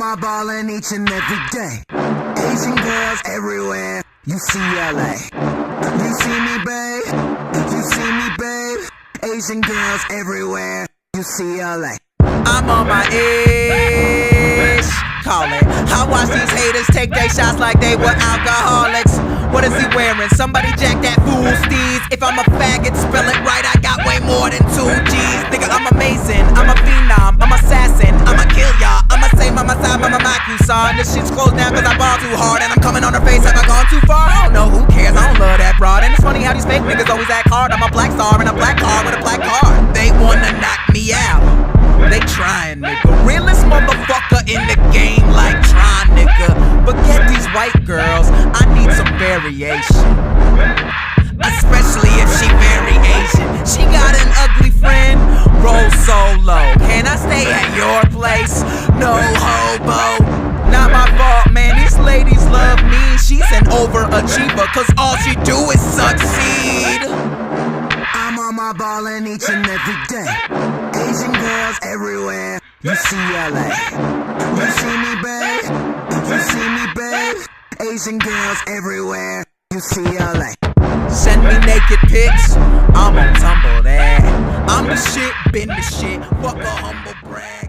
my ballin' each and every day. Asian girls everywhere, UCLA. You see me, babe? You see me, babe? Asian girls everywhere, UCLA. I'm on my ish, call it. I watch these haters take their shots like they were alcoholics. What is he wearing? Somebody jack that fool's steez. If I'm a faggot, spell it right, I got way more than 2 G's. Nigga, I'm amazing, I'm a phenom, I'm assassin, I'ma kill y'all, I'ma say mama side, mama mock you, son. This shit's closed down cause I ball too hard and I'm coming on her face, have I gone too far? I don't know, who cares, I don't love that broad. And it's funny how these fake niggas always act hard. I'm a black star in a black car with a black card. They wanna knock me out, they trying, nigga. Realest motherfucker in the game, like Tron, nigga. Forget these white girls, I need some variation, especially if she very Asian. She got an ugly friend, roll solo. Can I stay at your place? No hobo. Not my fault, man, these ladies love me. She's an overachiever, cause all she do is succeed. I'm on my ballin' each and every day. Asian girls everywhere, UCLA. You see me, babe? You see me, babe? Asian girls everywhere, UCLA. Send me naked pics, I'm on Tumblr there. I'm the shit, been the shit, fuck a humble brag.